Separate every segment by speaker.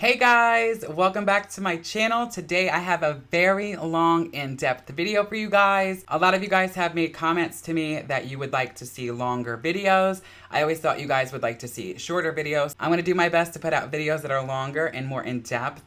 Speaker 1: Hey guys, welcome back to my channel. Today I have a very long, in-depth video for you guys. A lot of you guys have made comments to me that you would like to see longer videos. I always thought you guys would like to see shorter videos. I'm gonna do my best to put out videos that are longer and more in-depth.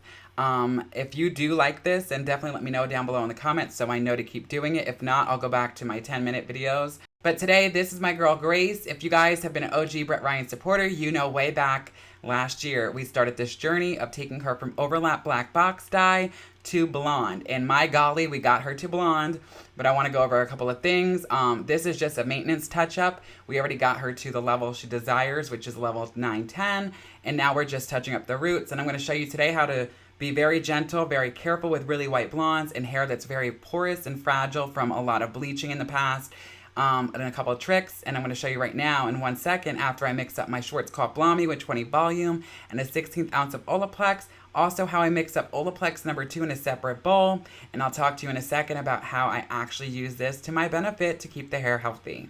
Speaker 1: If you do like this, then definitely let me know down below in the comments so I know to keep doing it. If not, I'll go back to my 10-minute videos. But today, this is my girl Grace. If you guys have been an OG Brett Ryan supporter, you know way back last year we started this journey of taking her from overlap black box dye to blonde. And my golly, we got her to blonde, but I want to go over a couple of things. This is just a maintenance touch-up. We already got her to the level she desires, which is level 910, and now we're just touching up the roots. And I'm going to show you today how to be very gentle, very careful with really white blondes and hair that's very porous and fragile from a lot of bleaching in the past. And a couple of tricks, and I'm going to show you right now in 1 second after I mix up my Schwarzkopf Blondie with 20 volume and a 1/16 ounce of Olaplex. Also how I mix up Olaplex number 2 in a separate bowl, and I'll talk to you in a second about how I actually use this to my benefit to keep the hair healthy.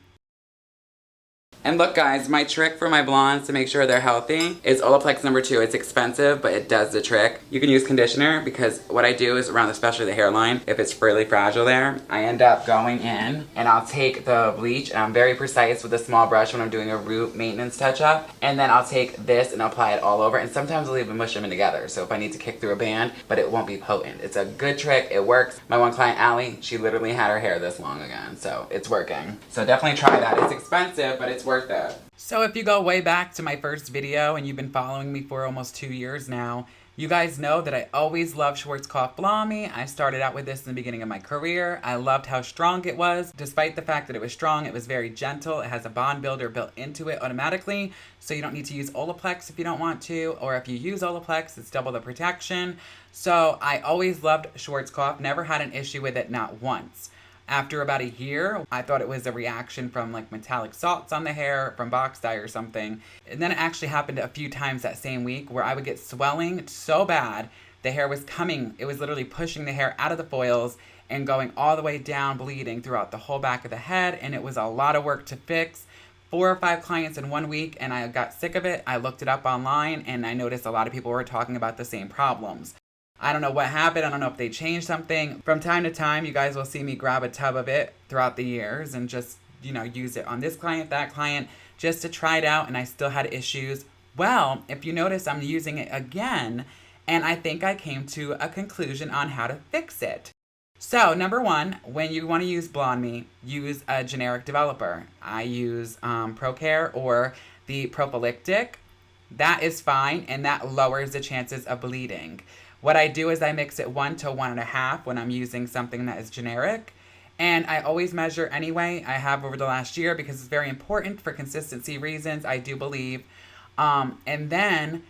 Speaker 1: And look guys, my trick for my blondes to make sure they're healthy is Olaplex number 2. It's expensive, but it does the trick. You can use conditioner because what I do is around especially the hairline, if it's really fragile there, I end up going in and I'll take the bleach, and I'm very precise with a small brush when I'm doing a root maintenance touch-up, and then I'll take this and apply it all over, and sometimes I'll even mush them in together, so if I need to kick through a band, but it won't be potent. It's a good trick, it works. My one client, Allie, she literally had her hair this long again, so it's working. So definitely try that. It's expensive, but it's worth it. So if you go way back to my first video and you've been following me for almost 2 years now, you guys know that I always loved Schwarzkopf Blondie. I started out with this in the beginning of my career. I loved how strong it was. Despite the fact that it was strong, it was very gentle. It has a bond builder built into it automatically, so you don't need to use Olaplex if you don't want to, or if you use Olaplex, it's double the protection. So I always loved Schwarzkopf, never had an issue with it, not once. After about a year, I thought it was a reaction from like metallic salts on the hair from box dye or something. And then it actually happened a few times that same week where I would get swelling so bad, the hair was coming, it was literally pushing the hair out of the foils and going all the way down, bleeding throughout the whole back of the head. And it was a lot of work to fix. 4 or 5 clients in 1 week, and I got sick of it. I looked it up online and I noticed a lot of people were talking about the same problems. I don't know what happened. I don't know if they changed something. From time to time, you guys will see me grab a tub of it throughout the years and just, use it on this client, that client, just to try it out, and I still had issues. Well, if you notice, I'm using it again, and I think I came to a conclusion on how to fix it. So, number 1, when you want to use Blondie, use a generic developer. I use ProCare or the prophylactic. That is fine, and that lowers the chances of bleeding. What I do is I mix it 1 to 1.5 when I'm using something that is generic. And I always measure anyway. I have over the last year because it's very important for consistency reasons, I do believe. And then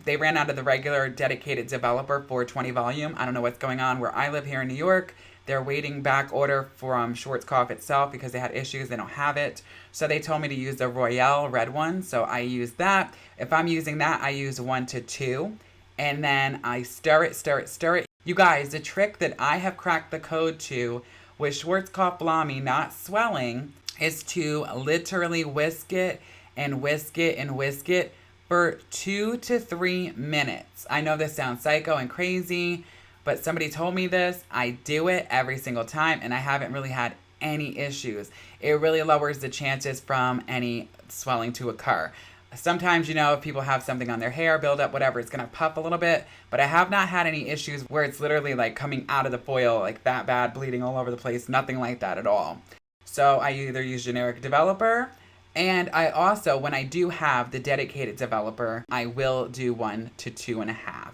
Speaker 1: they ran out of the regular dedicated developer for 20 volume. I don't know what's going on where I live here in New York. They're waiting back order from Schwarzkopf itself because they had issues. They don't have it. So they told me to use the Royale red one. So I use that. If I'm using that, I use 1 to 2. And then I stir it, stir it, stir it. You guys, the trick that I have cracked the code to with Schwarzkopf Blondie not swelling is to literally whisk it and whisk it and whisk it for 2 to 3 minutes. I know this sounds psycho and crazy, but somebody told me this. I do it every single time, and I haven't really had any issues. It really lowers the chances from any swelling to occur. Sometimes, if people have something on their hair, build up, whatever, it's going to puff a little bit. But I have not had any issues where it's literally like coming out of the foil, like that bad, bleeding all over the place. Nothing like that at all. So I either use generic developer, and I also, when I do have the dedicated developer, I will do 1 to 2.5.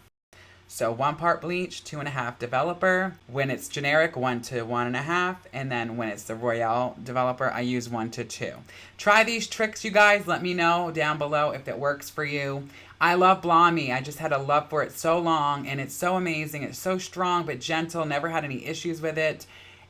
Speaker 1: So 1 part bleach, 2.5 developer. When it's generic, 1 to 1.5. And then when it's the Royale developer, I use 1 to 2. Try these tricks, you guys. Let me know down below if it works for you. I love Blondie. I just had a love for it so long, and it's so amazing. It's so strong but gentle. Never had any issues with it.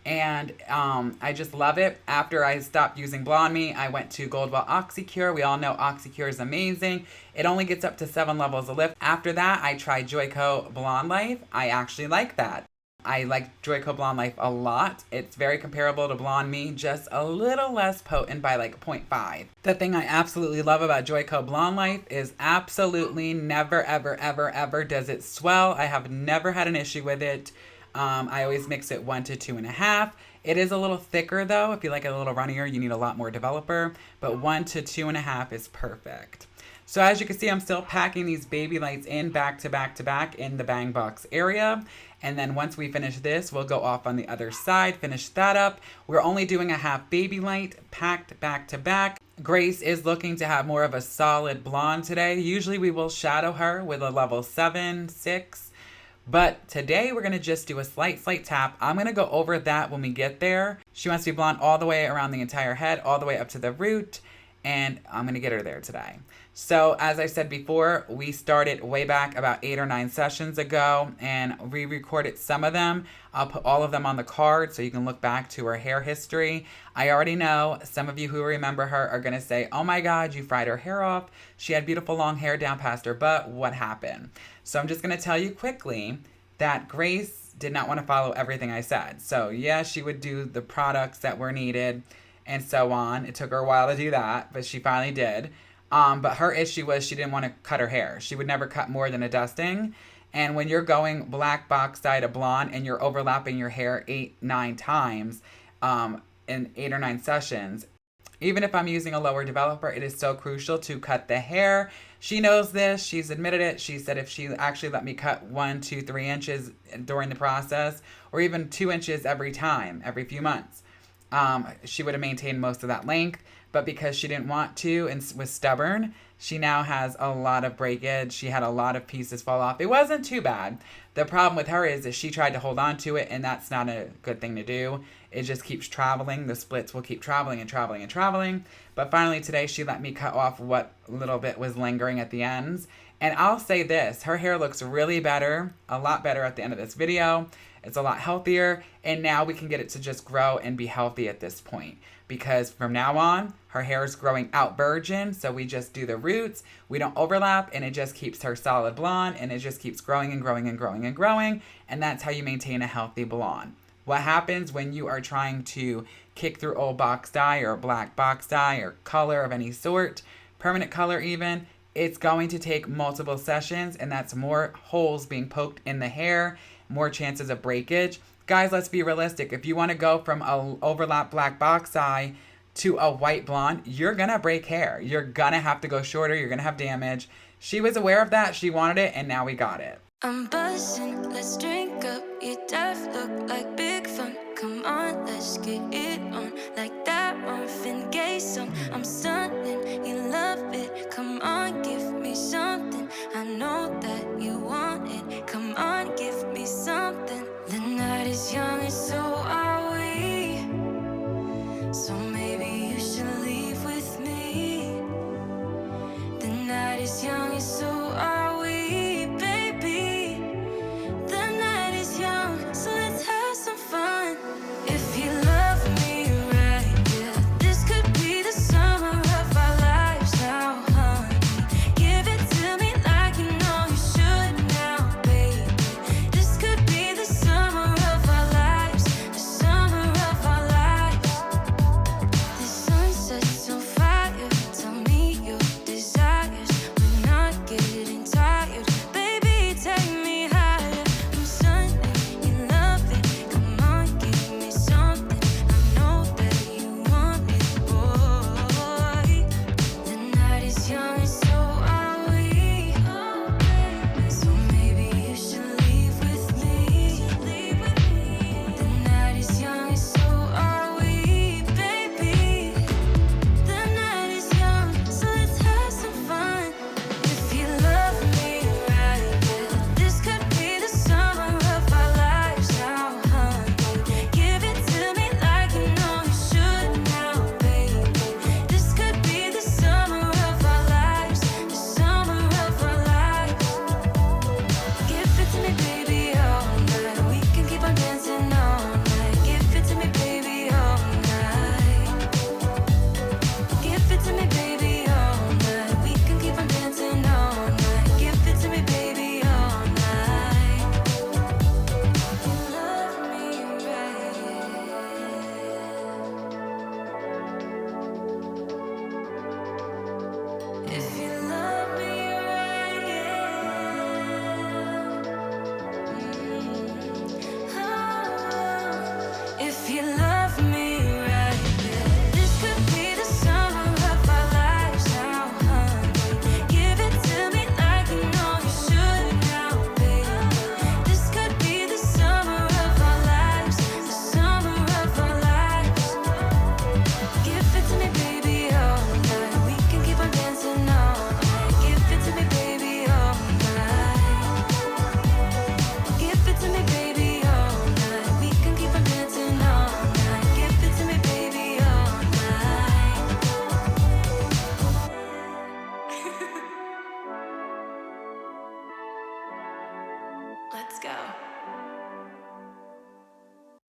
Speaker 1: And I just love it. After I stopped using Blondie, I went to Goldwell Oxycure. We all know Oxycure is amazing. It only gets up to 7 levels of lift. After that, I tried Joico Blonde Life. I actually like that. I like Joico Blonde Life a lot. It's very comparable to Blonde Me, just a little less potent by like 0.5. The thing I absolutely love about Joico Blonde Life is absolutely never, ever, ever, ever does it swell. I have never had an issue with it. I always mix it 1 to 2.5. It is a little thicker though. If you like it a little runnier, you need a lot more developer, but 1 to 2.5 is perfect. So as you can see, I'm still packing these baby lights in back to back to back in the bang box area. And then once we finish this, we'll go off on the other side, finish that up. We're only doing a half baby light packed back to back. Grace is looking to have more of a solid blonde today. Usually we will shadow her with a level 7, 6. But today we're going to just do a slight tap. I'm going to go over that when we get there. She wants to be blonde all the way around the entire head, all the way up to the root. And I'm going to get her there today. So as I said before, we started way back about 8 or 9 sessions ago and re-recorded some of them. I'll put all of them on the card so you can look back to her hair history. I already know some of you who remember her are going to say, oh my God, you fried her hair off. She had beautiful long hair down past her butt. What happened? So I'm just going to tell you quickly that Grace did not want to follow everything I said. So yeah, she would do the products that were needed and so on. It took her a while to do that, but she finally did. But her issue was she didn't want to cut her hair. She would never cut more than a dusting. And when you're going black box dye to blonde and you're overlapping your hair 8, 9 times in 8 or 9 sessions, even if I'm using a lower developer, it is so crucial to cut the hair. She knows this. She's admitted it. She said if she actually let me cut 1, 2, 3 inches during the process, or even 2 inches every time, every few months, she would have maintained most of that length. But because she didn't want to and was stubborn, she now has a lot of breakage. She had a lot of pieces fall off. It wasn't too bad. The problem with her is that she tried to hold on to it, and that's not a good thing to do. It just keeps traveling. The splits will keep traveling and traveling and traveling. But finally today, she let me cut off what little bit was lingering at the ends. And I'll say this, her hair looks really better, a lot better at the end of this video. It's a lot healthier, and now we can get it to just grow and be healthy at this point. Because from now on, her hair is growing out virgin, so we just do the roots, we don't overlap, and it just keeps her solid blonde, and it just keeps growing and growing and growing and growing, and that's how you maintain a healthy blonde. What happens when you are trying to kick through old box dye or black box dye or color of any sort, permanent color even, it's going to take multiple sessions, and that's more holes being poked in the hair, more chances of breakage. Guys, let's be realistic. If you want to go from a overlap black box dye to a white blonde, you're going to break hair. You're going to have to go shorter. You're going to have damage. She was aware of that. She wanted it, and now we got it.
Speaker 2: I'm buzzing, let's drink up. Your death look like big fun. Come on, let's get it on. Like that Marvin Gaye song. I'm stunning, you love it. Come on, give me something. I know that you want it. Come on, give me something. The night is young and so are we. So maybe you should leave with me. The night is young and so are we, baby. The night is young, so let's have some fun. If you love me right, yeah, this could be the summer of our lives now, honey. If you love me right, yeah, this could be the summer of our lives now, honey. Give it to me like you know you should now, baby. This could be the summer of our lives, the summer of our lives. Give it to me, baby, all night. We can keep on dancing all night. Give it to me, baby, all night. Give it to me, baby, all night. We can keep on dancing all night. Give it to me, baby, all night. Let's go.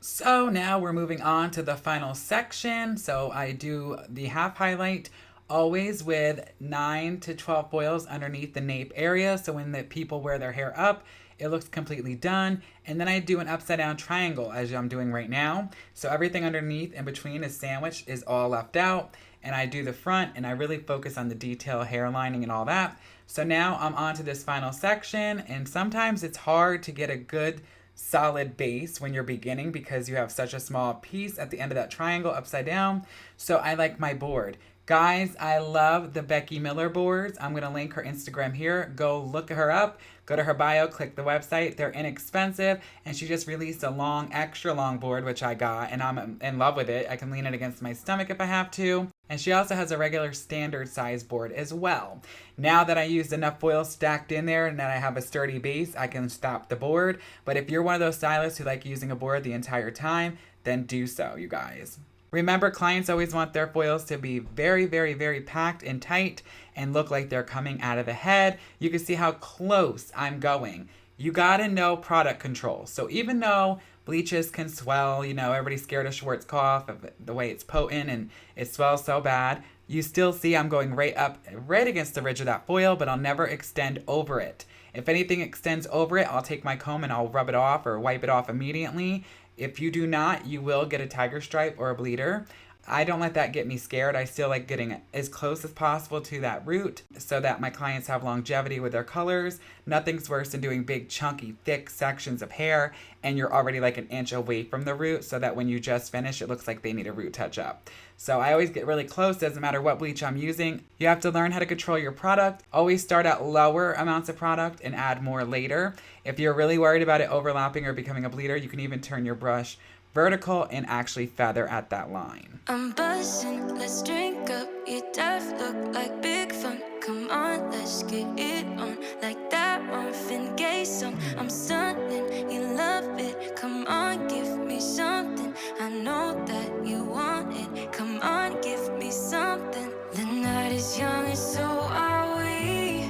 Speaker 1: So now we're moving on to the final section. So I do the half highlight always with 9 to 12 foils underneath the nape area. So when the people wear their hair up, it looks completely done. And then I do an upside down triangle as I'm doing right now. So everything underneath and between is sandwiched is all left out. And I do the front and I really focus on the detail, hair lining and all that. So now I'm on to this final section, and sometimes it's hard to get a good solid base when you're beginning because you have such a small piece at the end of that triangle upside down. So I like my board. Guys, I love the Becky Miller boards. I'm going to link her Instagram here. Go look her up. Go to her bio, click the website. They're inexpensive. And she just released a long, extra long board, which I got, and I'm in love with it. I can lean it against my stomach if I have to. And she also has a regular standard size board as well. Now that I used enough foil stacked in there and that I have a sturdy base, I can stop the board. But if you're one of those stylists who like using a board the entire time, then do so, you guys. Remember, clients always want their foils to be very, very, very packed and tight and look like they're coming out of the head. You can see how close I'm going. You gotta know product control. So even though bleaches can swell, you know, everybody's scared of Schwarzkopf, of the way it's potent and it swells so bad, you still see I'm going right up, right against the ridge of that foil, but I'll never extend over it. If anything extends over it, I'll take my comb and I'll rub it off or wipe it off immediately. If you do not, you will get a tiger stripe or a bleeder. I don't let that get me scared. I still like getting as close as possible to that root so that my clients have longevity with their colors. Nothing's worse than doing big, chunky, thick sections of hair and you're already like an inch away from the root so that when you just finish, it looks like they need a root touch up. So I always get really close, doesn't matter what bleach I'm using. You have to learn how to control your product. Always start at lower amounts of product and add more later. If you're really worried about it overlapping or becoming a bleeder, you can even turn your brush vertical and actually feather at that line.
Speaker 2: I'm buzzing, let's drink up. Your death look like big fun. Come on, let's get it on. Like that Marvin Gaye song. I'm stunning, you love it. Come on, give me something. I know that you want it. Come on, give me something. The night is young and so are we.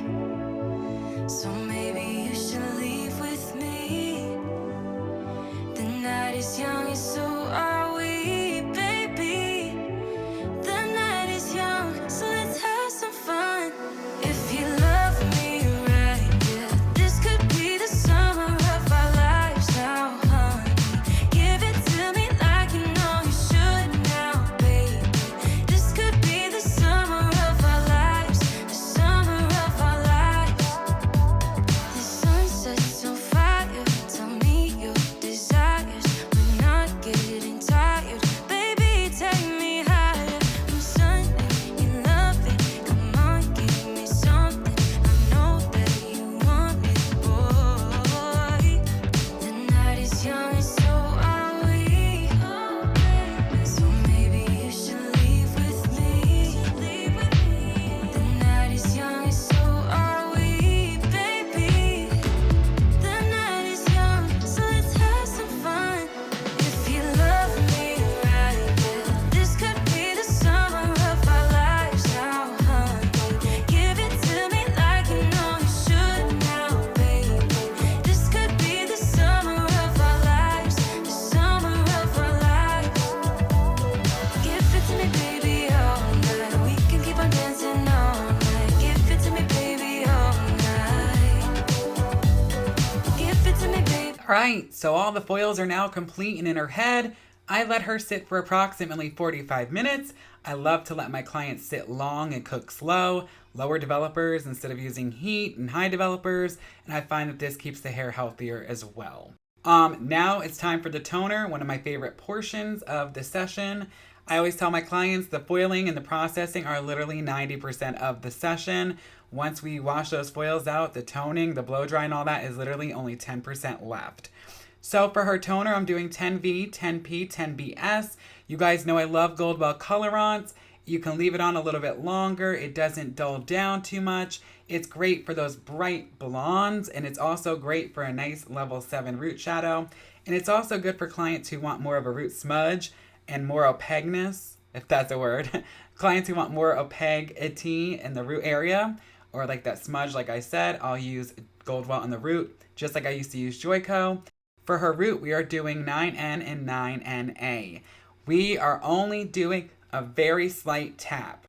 Speaker 2: So maybe you should leave with me. The night is young and so are we, baby. The night is young, so let's have some fun. If you love me right, yeah, this could be the summer of our lives now, honey. Give it to me like you know you should now, baby. This could be the summer of our lives, the summer of our lives. The sun sets on fire, tell me your desires. We're not getting tired, baby, take me higher. I'm sunny, you love it. Come on, give me something. I know that you want it, boy. The night is young and so are we. So maybe you should leave with me. The night is young and so are we, baby. The night is young, so let's have some fun. If you love me right, yeah, this could be the summer of our lives now, honey. Give it to me like you know you should now, baby. This could be the summer of our lives, the summer of our lives. Give it to me, baby, all night. We can keep on dancing all night. Give it to me, baby, all night. Give it to me, baby.
Speaker 1: All right, so all the foils are now complete and in her head. I let her sit for approximately 45 minutes. I love to let my clients sit long and cook slow, lower developers instead of using heat and high developers, and I find that this keeps the hair healthier as well. Now it's time for the toner, one of my favorite portions of the session. I always tell my clients the foiling and the processing are literally 90% of the session. Once we wash those foils out, the toning, the blow dry and all that is literally only 10% left. So for her toner, I'm doing 10V, 10P, 10BS. You guys know I love Goldwell Colorance. You can leave it on a little bit longer. It doesn't dull down too much. It's great for those bright blondes, and it's also great for a nice level 7 root shadow. And it's also good for clients who want more of a root smudge and more opaqueness, if that's a word. Clients who want more opacity in the root area, or like that smudge, like I said, I'll use Goldwell on the root, just like I used to use Joico. For her root, we are doing 9N and 9NA. We are only doing a very slight tap.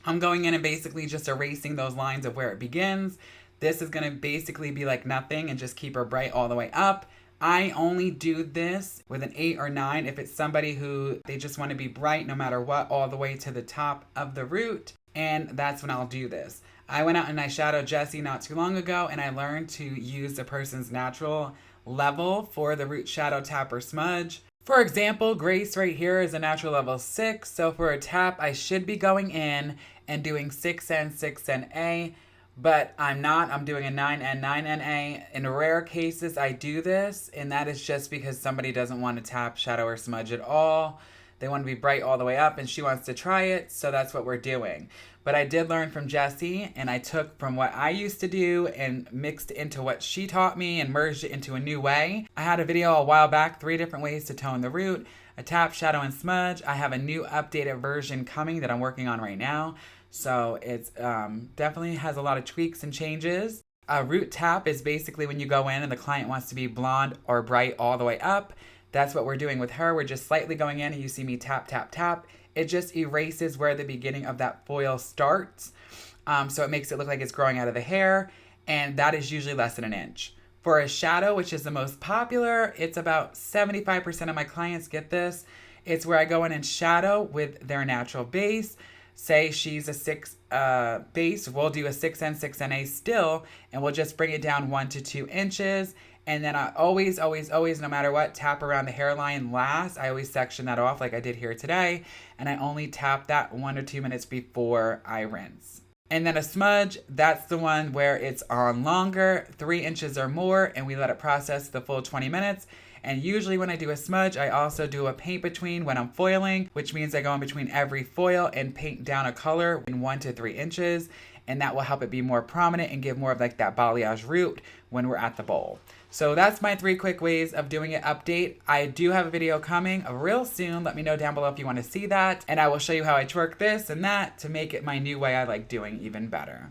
Speaker 1: I'm going in and basically just erasing those lines of where it begins. This is going to basically be like nothing and just keep her bright all the way up. I only do this with an 8 or 9 if it's somebody who they just want to be bright no matter what, all the way to the top of the root. And that's when I'll do this. I went out and I shadowed Jessie not too long ago, and I learned to use the person's natural level for the root shadow tap or smudge. For example, Grace right here is a natural level 6. So for a tap, I should be going in and doing 6N, 6NA. But I'm not. I'm doing a 9N, 9NA. In rare cases, I do this, and that is just because somebody doesn't want to tap, shadow, or smudge at all. They want to be bright all the way up, and she wants to try it, so that's what we're doing. But I did learn from Jessie, and I took from what I used to do and mixed into what she taught me and merged it into a new way. I had a video a while back, 3 different ways to tone the root, a tap, shadow, and smudge. I have a new updated version coming that I'm working on right now. So it's definitely has a lot of tweaks and changes. A root tap is basically when you go in and the client wants to be blonde or bright all the way up. That's what we're doing with her. We're just slightly going in and you see me tap, tap, tap. It just erases where the beginning of that foil starts. So it makes it look like it's growing out of the hair. And that is usually less than an inch. For a shadow, which is the most popular, it's about 75% of my clients get this. It's where I go in and shadow with their natural base. Say she's a 6 base, we'll do a 6N, 6NA still, and we'll just bring it down 1 to 2 inches. And then I always, no matter what, tap around the hairline last. I always section that off like I did here today. And I only tap that 1 or 2 minutes before I rinse. And then a smudge, that's the one where it's on longer, 3 inches or more, and we let it process the full 20 minutes. And usually when I do a smudge, I also do a paint between when I'm foiling, which means I go in between every foil and paint down a color in 1 to 3 inches. And that will help it be more prominent and give more of like that balayage root when we're at the bowl. So that's my 3 quick ways of doing it update. I do have a video coming real soon. Let me know down below if you want to see that. And I will show you how I twerk this and that to make it my new way I like doing even better.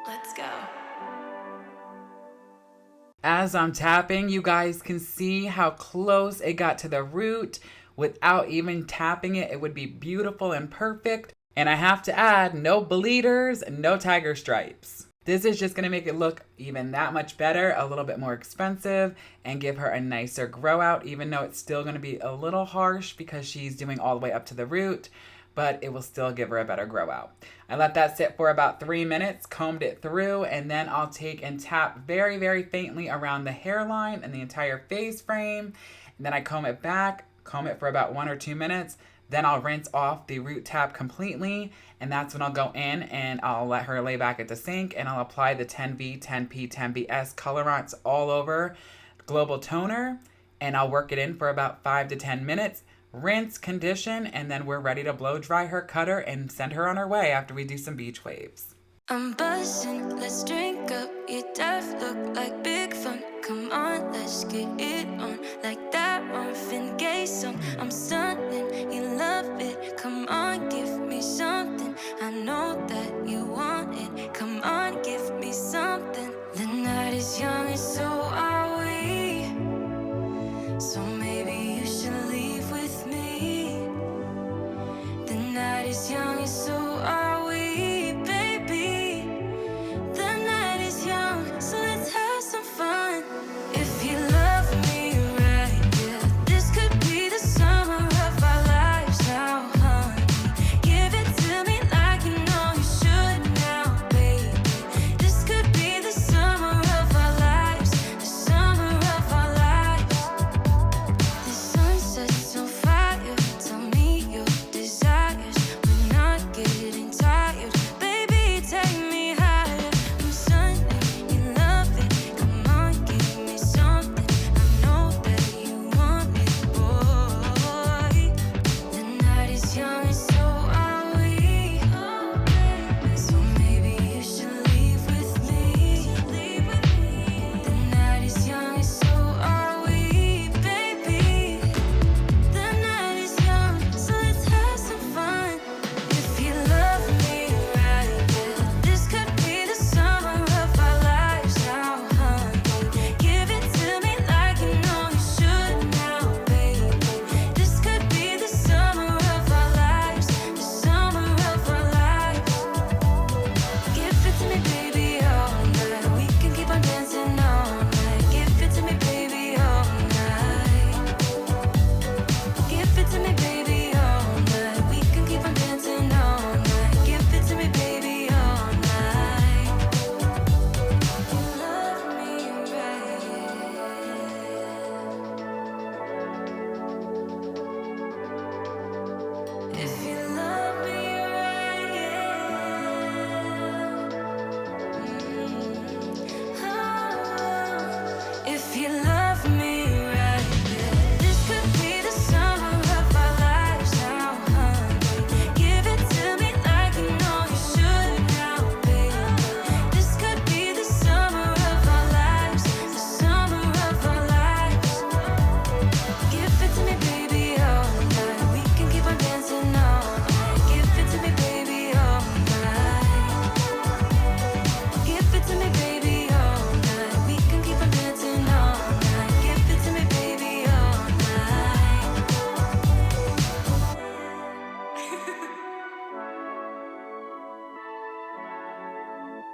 Speaker 2: Let's go.
Speaker 1: As I'm tapping, you guys can see how close it got to the root. Without even tapping it, it would be beautiful and perfect. And I have to add, no bleeders, no tiger stripes. This is just gonna make it look even that much better, a little bit more expensive, and give her a nicer grow out, even though it's still gonna be a little harsh because she's doing all the way up to the root, but it will still give her a better grow out. I let that sit for about 3 minutes, combed it through, and then I'll take and tap very, very faintly around the hairline and the entire face frame. And then I comb it back, comb it for about 1 or 2 minutes, Then I'll rinse off the root tab completely, and that's when I'll go in and I'll let her lay back at the sink, and I'll apply the 10V, 10P, 10BS Colorance all over Global Toner, and I'll work it in for about 5 to 10 minutes. Rinse, condition, and then we're ready to blow dry her, cut her, and send her on her way after we do some beach waves.
Speaker 2: I'm buzzing, let's drink up. Your death look like big fun. Come on, let's get it on. Like that Marvin Gaye song. I'm stunning, you love it. Come on, give me something. I know that you want it. Come on, give me something. The night is young and so are we. So maybe you should leave with me. The night is young and so are we.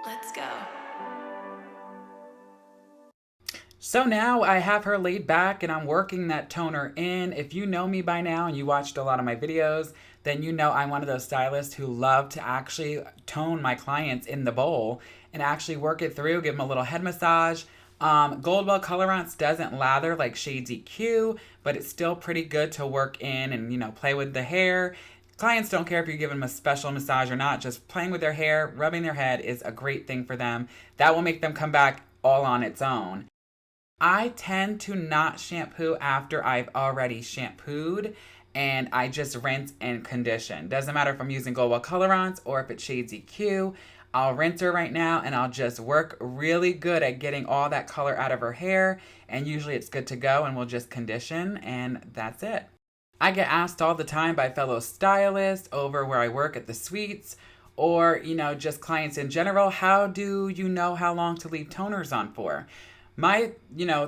Speaker 2: Let's go.
Speaker 1: So now I have her laid back and I'm working that toner in. If you know me by now and you watched a lot of my videos, then you know I'm one of those stylists who love to actually tone my clients in the bowl and actually work it through, give them a little head massage. Goldwell Colorance doesn't lather like Shades EQ, but it's still pretty good to work in and, you know, play with the hair. Clients don't care if you give them a special massage or not. Just playing with their hair, rubbing their head is a great thing for them. That will make them come back all on its own. I tend to not shampoo after I've already shampooed, and I just rinse and condition. Doesn't matter if I'm using Goldwell Colorance or if it's Shades EQ. I'll rinse her right now and I'll just work really good at getting all that color out of her hair, and usually it's good to go, and we'll just condition, and that's it. I get asked all the time by fellow stylists over where I work at the suites, or, you know, just clients in general, how do you know how long to leave toners on for? My,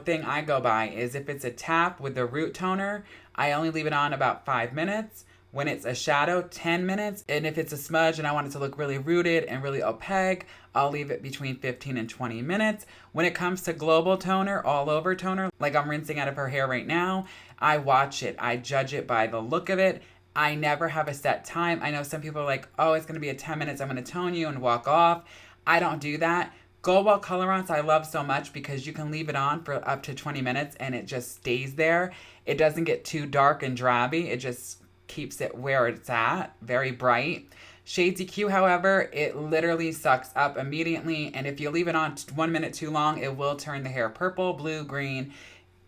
Speaker 1: thing I go by is if it's a tap with the root toner, I only leave it on about 5 minutes. When it's a shadow, 10 minutes. And if it's a smudge and I want it to look really rooted and really opaque, I'll leave it between 15 and 20 minutes. When it comes to global toner, all over toner, like I'm rinsing out of her hair right now, I watch it. I judge it by the look of it. I never have a set time. I know some people are like, oh, it's going to be a 10 minutes. I'm going to tone you and walk off. I don't do that. Goldwell Colorance I love so much because you can leave it on for up to 20 minutes and it just stays there. It doesn't get too dark and drabby. It just keeps it where it's at, very bright. Shades EQ, however, it literally sucks up immediately, and if you leave it on 1 minute too long, it will turn the hair purple, blue, green,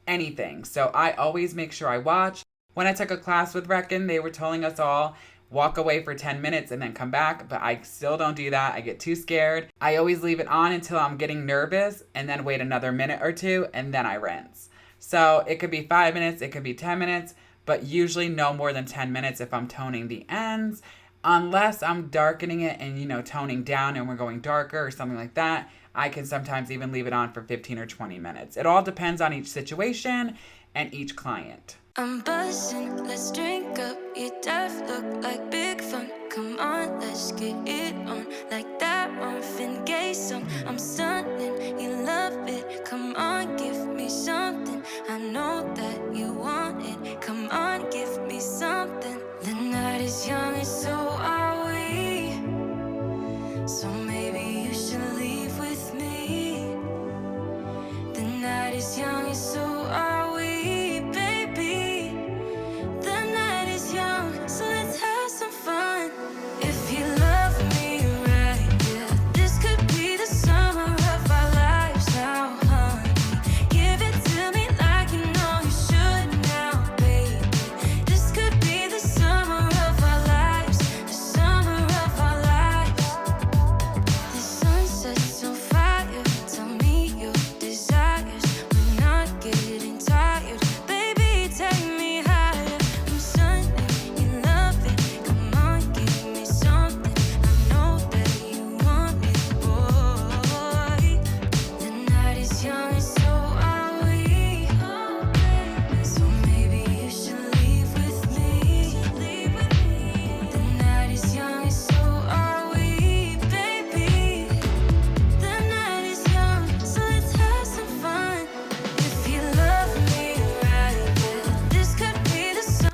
Speaker 1: anything. So I always make sure I watch. When I took a class with Redken, they were telling us all walk away for 10 minutes and then come back, but I still don't do that. I get too scared. I always leave it on until I'm getting nervous and then wait another minute or two and then I rinse. So it could be 5 minutes, it could be 10 minutes, but usually no more than 10 minutes if I'm toning the ends, unless I'm darkening it and, you know, toning down and we're going darker or something like that. I can sometimes even leave it on for 15 or 20 minutes. It all depends on each situation and each client.
Speaker 2: I'm buzzing, let's drink up. Your death look like big fun. Come on, let's get it on. Like that Marvin Gaye song. I'm stunning, you love it. Come on, give me something. I know that you want it. Come on, give me something. The night is young and so are we. So maybe you should leave with me. The night is young and so are we.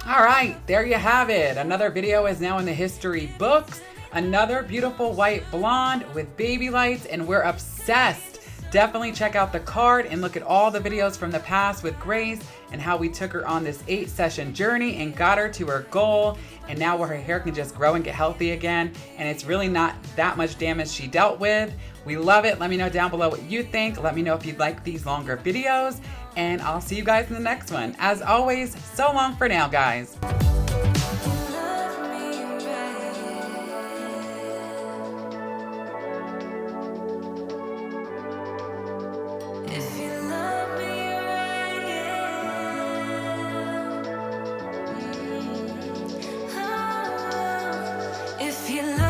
Speaker 1: All right, there you have it. Another video is now in the history books. Another beautiful white blonde with baby lights, and we're obsessed. Definitely check out the card and look at all the videos from the past with Grace and how we took her on this 8-session journey and got her to her goal. And now where her hair can just grow and get healthy again. And it's really not that much damage she dealt with. We love it. Let me know down below what you think. Let me know if you'd like these longer videos. And I'll see you guys in the next one. As always, so long for now, guys.
Speaker 2: If you love